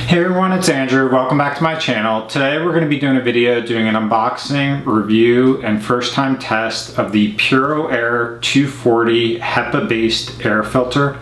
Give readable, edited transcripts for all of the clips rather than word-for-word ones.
Hey everyone, it's Andrew. Welcome back to my channel. Today we're going to be doing a video doing an unboxing, review, and first time test of the Puroair 240 HEPA based air filter.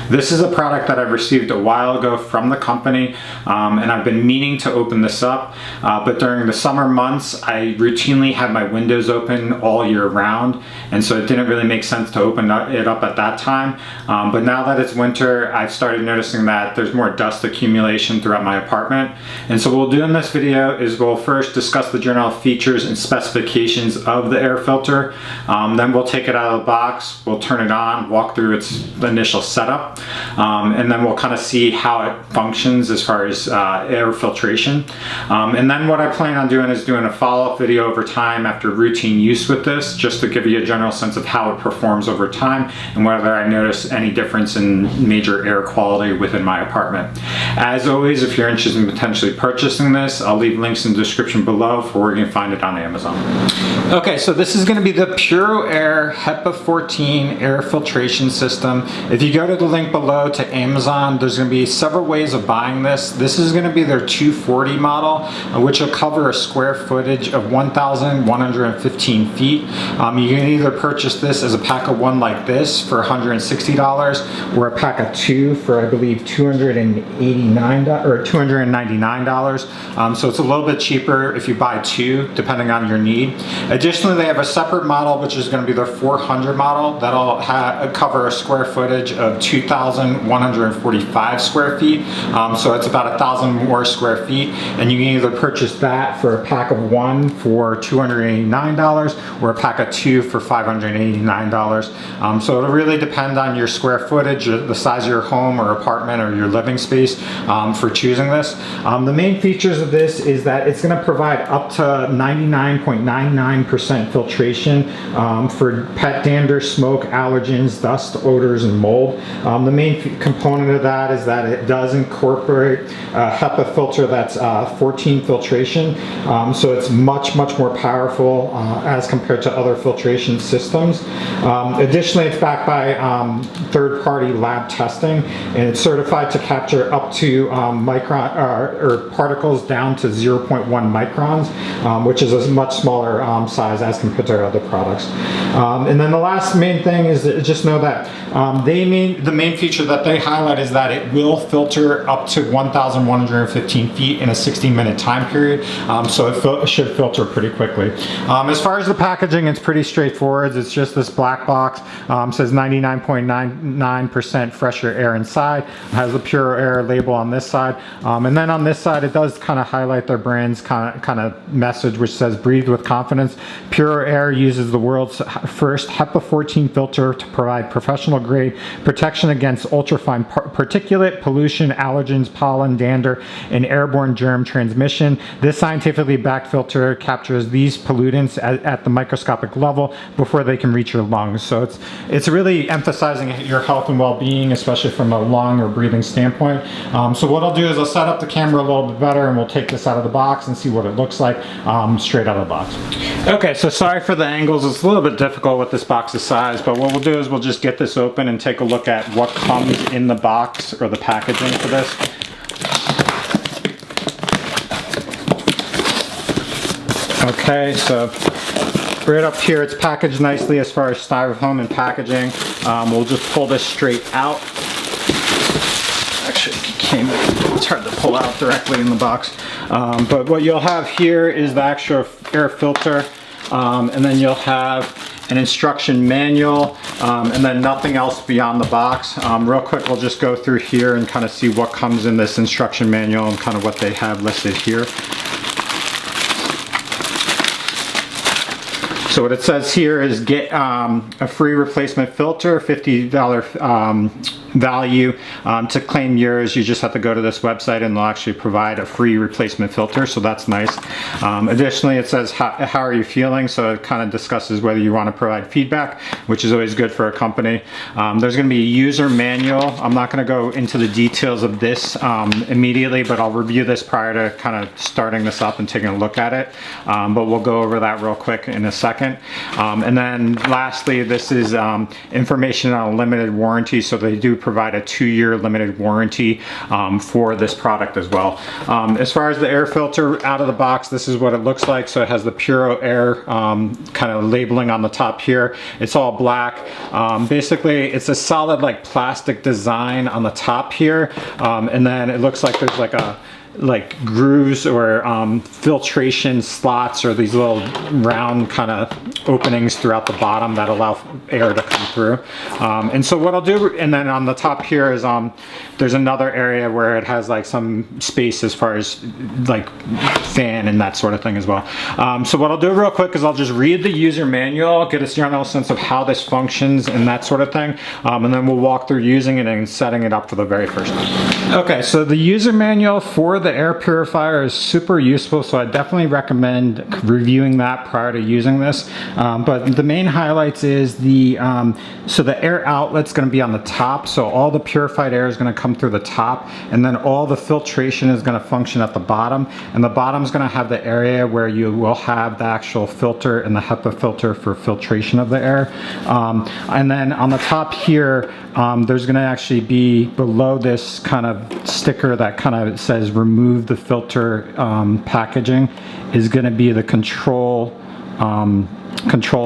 This is a product that I've received a while ago from the company and I've been meaning to open this up, but during the summer months I routinely have my windows open all year round, and so it didn't really make sense to open it up at that time. But now that it's winter, I've started noticing that there's more dust accumulation throughout my apartment. And so what we'll do in this video is we'll first discuss the general features and specifications of the air filter. Then we'll take it out of the box, we'll turn it on, walk through its initial setup, and then we'll kind of see how it functions as far as air filtration. And then what I plan on doing is doing a follow-up video over time after routine use with this, just to give you a general sense of how it performs over time and whether I notice any difference in major air quality within my apartment. As always, if you're interested in potentially purchasing this, I'll leave links in the description below for where you can find it on Amazon. Okay, so this is going to be the Puroair HEPA 14 air filtration system. If you go to the link below to Amazon, there's going to be several ways of buying this. This is going to be their 240 model, which will cover a square footage of 1,115 feet. You can either purchase this as a pack of one like this for $160 or a pack of two for I believe $289 or $299. So it's a little bit cheaper if you buy two, depending on your need. Additionally, they have a separate model, which is going to be their 400 model. That'll cover a square footage of 2,145 square feet. So it's about 1,000 more square feet. And you can either purchase that for a pack of one for $289 or a pack of two for $589. So it'll really depend on your square footage, the size of your home or apartment or your living space for choosing this. The main features of this is that it's going to provide up to 99.99% filtration for pet dander, smoke, allergens, dust, odors, and mold. The main component of that is that it does incorporate a HEPA filter that's 14 filtration, so it's much more powerful as compared to other filtration systems. Additionally, it's backed by third-party lab testing, and it's certified to capture up to micron or particles down to 0.1 microns, which is a much smaller size as compared to other products. And then the last main thing is that just know that the main feature that they highlight is that it will filter up to 1,115 feet in a 60-minute time period, so it should filter pretty quickly. As far as the packaging, it's pretty straightforward. It's just this black box, says 99.99% fresher air inside. It has the Puroair label on this side, and then on this side it does kind of highlight their brand's kind of message, which says breathe with confidence. Puroair uses the world's first HEPA 14 filter to provide professional grade protection against ultrafine particulate, pollution, allergens, pollen, dander, and airborne germ transmission. This scientifically backed filter captures these pollutants at the microscopic level before they can reach your lungs. So it's really emphasizing your health and well-being, especially from a lung or breathing standpoint. So what I'll do is I'll set up the camera a little bit better and we'll take this out of the box and see what it looks like straight out of the box. Okay, so sorry for the angles. It's a little bit difficult with this box's size, but what we'll do is we'll just get this open and take a look at what comes in the box or the packaging for this. Okay, so right up here it's packaged nicely as far as styrofoam and packaging. We'll just pull this straight out. Actually, it's hard to pull out directly in the box. But what you'll have here is the actual air filter, and then you'll have an instruction manual, and then nothing else beyond the box. Real quick, we'll just go through here and kind of see what comes in this instruction manual and kind of what they have listed here. So what it says here is get a free replacement filter, $50 value. To claim yours, you just have to go to this website and they'll actually provide a free replacement filter, so that's nice. Additionally, it says how are you feeling, so it kind of discusses whether you want to provide feedback, which is always good for a company. There's going to be a user manual. I'm not going to go into the details of this immediately, but I'll review this prior to kind of starting this up and taking a look at it, but we'll go over that real quick in a second. second. And then lastly, this is information on a limited warranty. So they do provide a 2-year limited warranty for this product as well. As far as the air filter out of the box, this is what it looks like. So it has the Puroair kind of labeling on the top here. It's all black. Basically, it's a solid like plastic design on the top here, and then it looks like there's like grooves or filtration slots, or these little round kind of openings throughout the bottom that allow air to come through. And so what I'll do, and then on the top here is there's another area where it has like some space as far as like fan and that sort of thing as well. So what I'll do real quick is I'll just read the user manual, get a general sense of how this functions and that sort of thing, and then we'll walk through using it and setting it up for the very first time. Okay, so the user manual for the air purifier is super useful, so I definitely recommend reviewing that prior to using this. But the main highlights is so the air outlet's going to be on the top, so all the purified air is going to come through the top, and then all the filtration is going to function at the bottom, and the bottom is going to have the area where you will have the actual filter and the HEPA filter for filtration of the air. And then on the top here, there's going to actually be below this kind of sticker that kind of says remove the filter packaging is going to be the controls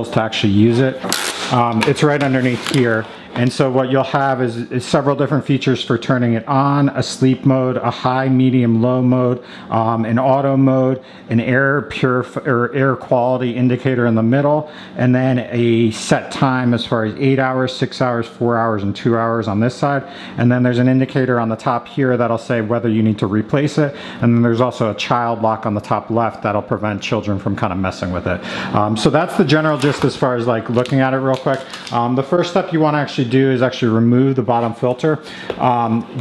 to actually use it. It's right underneath here. And so what you'll have is several different features for turning it on: a sleep mode, a high, medium, low mode, an auto mode, an air quality indicator in the middle, and then a set time as far as 8 hours, 6 hours, 4 hours, and 2 hours on this side. And then there's an indicator on the top here that'll say whether you need to replace it. And then there's also a child lock on the top left that'll prevent children from kind of messing with it. So that's the general gist as far as like looking at it real quick. The first step you want to actually do is actually remove the bottom filter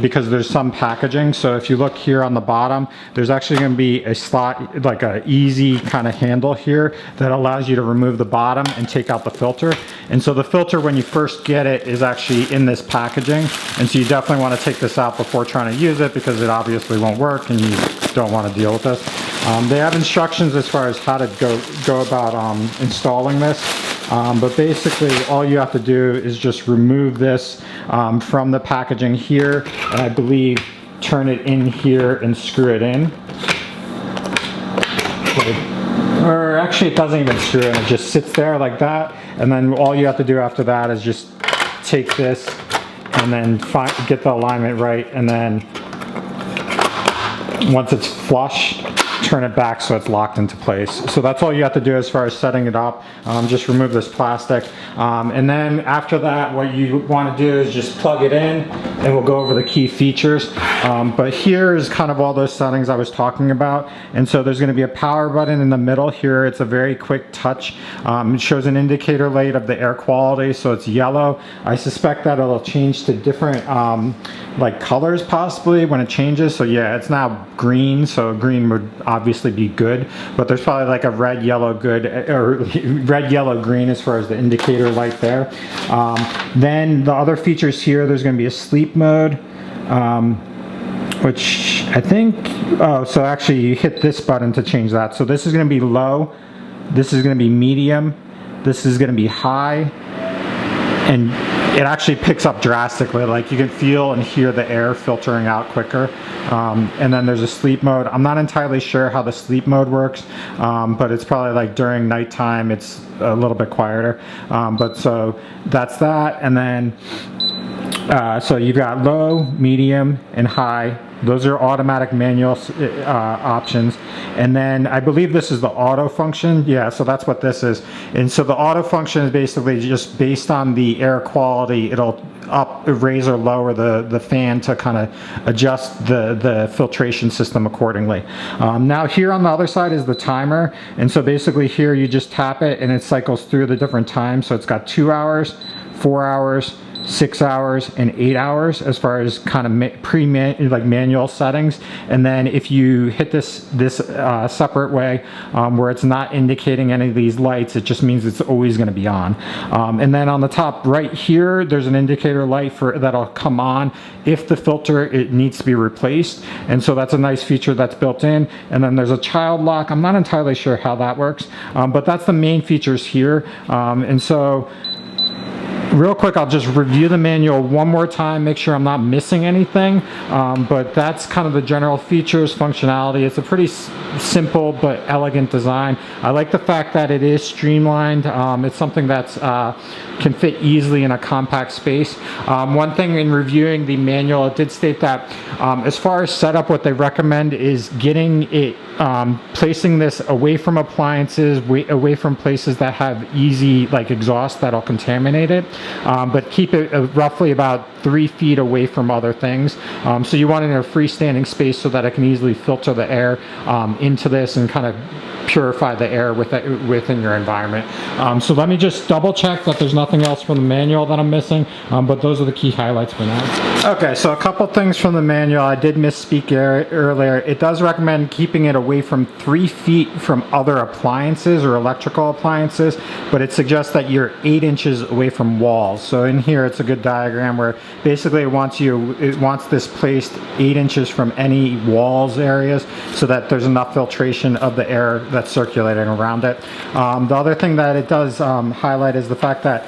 because there's some packaging. So if you look here on the bottom, there's actually going to be a slot, like a easy kind of handle here that allows you to remove the bottom and take out the filter. And so the filter, when you first get it, is actually in this packaging, and so you definitely want to take this out before trying to use it because it obviously won't work and you don't want to deal with this. They have instructions as far as how to go about installing this. But basically all you have to do is just remove this from the packaging here, and I believe turn it in here and screw it in. Or actually it doesn't even screw in, it just sits there like that, and then all you have to do after that is just take this and then get the alignment right, and then once it's flush, turn it back so it's locked into place. So that's all you have to do as far as setting it up. Just remove this plastic. And then after that, what you want to do is just plug it in, and we'll go over the key features. But here is kind of all those settings I was talking about. And so there's going to be a power button in the middle here. It's a very quick touch. It shows an indicator light of the air quality, so it's yellow. I suspect that it'll change to different like colors possibly when it changes. So yeah, it's now green, so green would obviously be good, but there's probably like a red, yellow, good, or red, yellow, green as far as the indicator light there. Then the other features here, there's going to be a sleep mode, which I think, oh, so actually you hit this button to change that. So this is going to be low, this is going to be medium, this is going to be high, and it actually picks up drastically. Like you can feel and hear the air filtering out quicker. And then there's a sleep mode. I'm not entirely sure how the sleep mode works, but it's probably like during nighttime it's a little bit quieter. But so that's that. And then so you've got low, medium, and high. Those are automatic manual options. And then I believe this is the auto function. Yeah, so that's what this is. And so the auto function is basically just based on the air quality, it'll raise or lower the fan to kind of adjust the filtration system accordingly. Now here on the other side is the timer. And so basically here you just tap it and it cycles through the different times. So it's got 2 hours, 4 hours, 6 hours, and 8 hours as far as kind of manual settings. And then if you hit this separate way where it's not indicating any of these lights, it just means it's always going to be on. And then on the top right here, there's an indicator light that'll come on if the filter it needs to be replaced. And so that's a nice feature that's built in. And then there's a child lock. I'm not entirely sure how that works, but that's the main features here. And so real quick, I'll just review the manual one more time, make sure I'm not missing anything, but that's kind of the general features, functionality. It's a pretty simple but elegant design. I like the fact that it is streamlined. It's something that's can fit easily in a compact space. One thing in reviewing the manual, it did state that as far as setup, what they recommend is getting it placing this away from appliances, away from places that have easy like exhaust that'll contaminate it, but keep it roughly about 3 feet away from other things. So you want it in a freestanding space so that it can easily filter the air into this and kind of purify the air within your environment. So let me just double check that there's nothing else from the manual that I'm missing, but those are the key highlights for now. Okay, so a couple things from the manual. I did misspeak earlier. It does recommend keeping it away from 3 feet from other appliances or electrical appliances, but it suggests that you're 8 inches away from walls. So in here, it's a good diagram where basically it wants this placed 8 inches from any walls areas so that there's enough filtration of the air that's circulating around it. The other thing that it does highlight is the fact that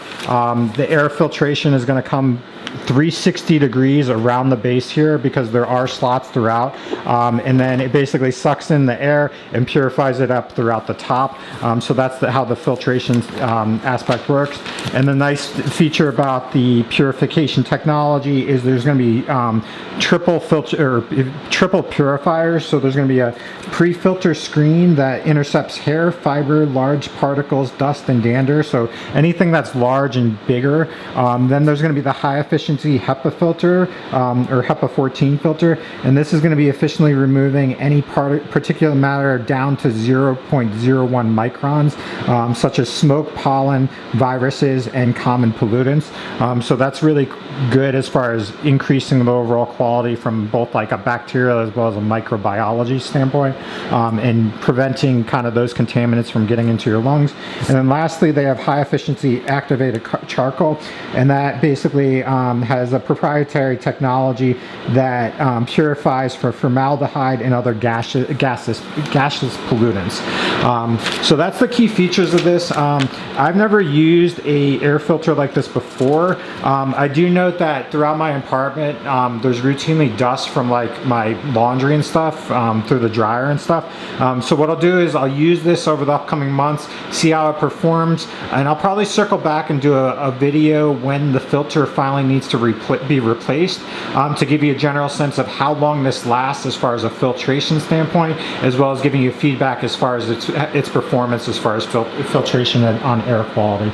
the air filtration is going to come 360 degrees around the base here because there are slots throughout, and then it basically sucks in the air and purifies it up throughout the top. So that's how the filtration aspect works. And the nice feature about the purification technology is there's going to be triple purifiers. So there's going to be a pre-filter screen that intercepts hair, fiber, large particles, dust, and dander. So anything that's large and bigger. Then there's going to be the high efficiency HEPA filter or HEPA 14 filter, and this is going to be efficiently removing any particulate matter down to 0.01 microns, such as smoke, pollen, viruses, and common pollutants. So that's really good as far as increasing the overall quality from both like a bacterial as well as a microbiology standpoint, and preventing kind of those contaminants from getting into your lungs. And then lastly, they have high efficiency activated charcoal, and that basically has a proprietary technology that purifies for formaldehyde and other gaseous pollutants. So that's the key features of this. I've never used a air filter like this before. I do note that throughout my apartment there's routinely dust from like my laundry and stuff through the dryer and stuff. So what I'll do is I'll use this over the upcoming months, see how it performs, and I'll probably circle back and do a video when the filter finally needs to be replaced, to give you a general sense of how long this lasts as far as a filtration standpoint, as well as giving you feedback as far as its performance as far as filtration on air quality.